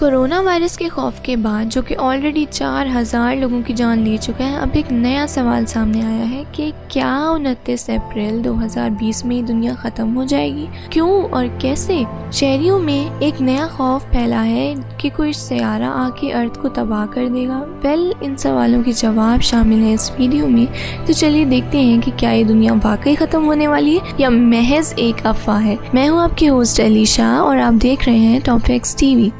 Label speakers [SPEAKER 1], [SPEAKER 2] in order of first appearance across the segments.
[SPEAKER 1] Corona virus के खौफ के बाद, जो कि ऑलरेडी 4000 लोगों की जान ले चुका है, अब एक नया सवाल सामने आया है कि क्या 29 अप्रैल 2020 में दुनिया ख़त्म हो जाएगी? क्यों और कैसे? शहरियों में एक नया खौफ फैला है कि कोई सयारा आके अर्थ को तबाह कर देगा। इन सवालों के जवाब शामिल हैं इस वीडियो में, तो चलिए देखते हैं कि क्या ये दुनिया वाकई ख़त्म होने वाली है या महज एक अफवाह है। मैं हूँ आपकी होस्ट अलीशा और आप देख रहे हैं टॉप फैक्ट्स टीवी।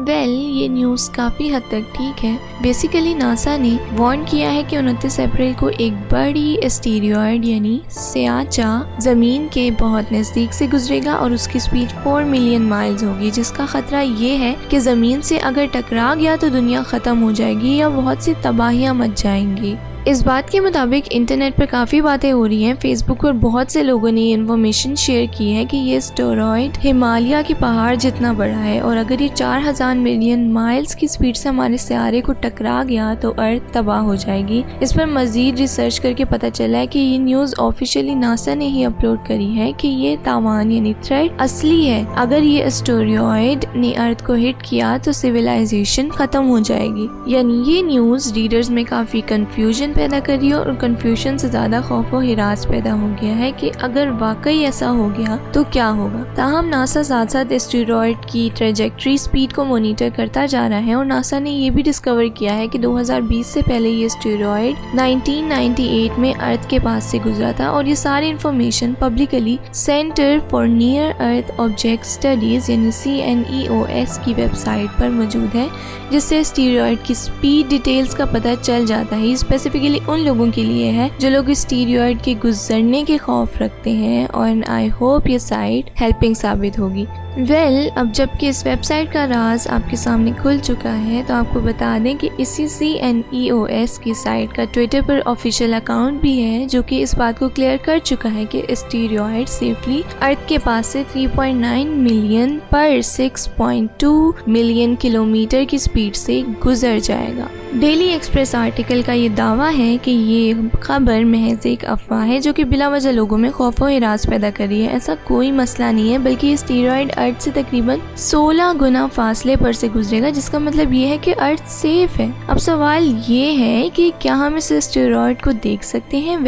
[SPEAKER 1] ये न्यूज़ काफ़ी हद तक ठीक है। बेसिकली नासा ने वार्न किया है कि 29 अप्रैल को एक बड़ी एस्टेरॉयड यानी स्याचा ज़मीन के बहुत नज़दीक से गुजरेगा और उसकी स्पीड 4 मिलियन माइल्स होगी, जिसका ख़तरा ये है कि ज़मीन से अगर टकरा गया तो दुनिया ख़त्म हो जाएगी या बहुत सी तबाहियाँ मच जाएंगी। इस बात के मुताबिक इंटरनेट पर काफ़ी बातें हो रही हैं। फेसबुक पर बहुत से लोगों ने इन्फॉर्मेशन शेयर की है कि ये एस्टेरॉयड हिमालय के पहाड़ जितना बड़ा है और अगर ये 4000 मिलियन माइल्स की स्पीड से हमारे सियारे को टकरा गया तो अर्थ तबाह हो जाएगी। इस पर मजीद रिसर्च करके पता चला है कि ये न्यूज़ ऑफिशियली नासा ने ही अपलोड करी है कि ये तावान यानी थ्रेट असली है। अगर ये एस्टेरॉयड ने अर्थ को हिट किया तो सिविलाइजेशन खत्म हो जाएगी। यानी ये न्यूज़ रीडर्स में काफ़ी कंफ्यूजन पैदा कर रही है और कंफ्यूजन से ज्यादा खौफ और हिरास पैदा हो गया है कि अगर वाकई ऐसा हो गया तो क्या होगा। ताहम नासा साथ साथ एस्टेरॉयड की ट्रेजेक्ट्री स्पीड को मॉनिटर करता जा रहा है और नासा ने ये भी डिस्कवर किया है कि 2020 से पहले ये एस्टेरॉयड 1998 में अर्थ के पास से गुजरा था और ये सारी information publicly centre for near earth object studies यानी CNEOS की वेबसाइट पर मौजूद है, जिससे एस्टेरॉयड की स्पीड डिटेल्स का पता चल जाता है। स्पेसिफिकली उन लोगों के लिए है जो लोग एस्टेरॉयड के गुजरने के खौफ रखते हैं और आई होप ये साइट हेल्पिंग साबित होगी। अब जबकि इस वेबसाइट का राज आपके सामने खुल चुका है तो आपको बता दें कि इसी CNEOS की साइट का ट्विटर पर ऑफिशियल अकाउंट भी है जो कि इस बात को क्लियर कर चुका है कि एस्टेरॉयड सेफली अर्थ के पास से 3.9 मिलियन पर 6.2 मिलियन किलोमीटर की स्पीड से गुजर जाएगा। डेली एक्सप्रेस आर्टिकल का ये दावा है कि ये खबर महज एक अफवाह है जो कि बिला वजह लोगों में खौफ और हिरास पैदा कर रही है। ऐसा कोई मसला नहीं है, बल्कि एस्टेरॉयड अर्थ से तकरीबन 16 गुना फासले पर से गुजरेगा, जिसका मतलब ये है कि अर्थ सेफ है। अब सवाल ये है कि क्या हम इस एस्टेरॉयड को देख सकते हैं?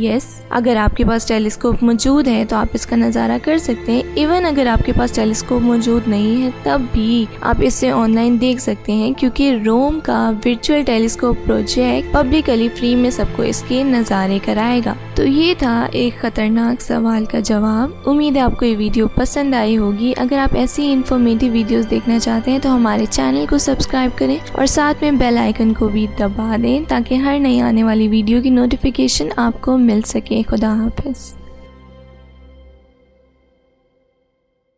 [SPEAKER 1] यस, अगर आपके पास टेलीस्कोप मौजूद है तो आप इसका नज़ारा कर सकते हैं। इवन अगर आपके पास टेलीस्कोप मौजूद नहीं है तब भी आप इसे ऑनलाइन देख सकते हैं, क्योंकि रोम का virtual telescope project publicly free में सबको इसके नज़ारे कराएगा। तो ये था एक खतरनाक सवाल का जवाब। उम्मीद है आपको ये वीडियो पसंद आई होगी। अगर आप ऐसी इंफॉर्मेटिव वीडियोस देखना चाहते हैं तो हमारे चैनल को सब्सक्राइब करें और साथ में बेल आइकन को भी दबा दें ताकि हर नई आने वाली वीडियो की नोटिफिकेशन आपको मिल सके। खुदा हाफिज़।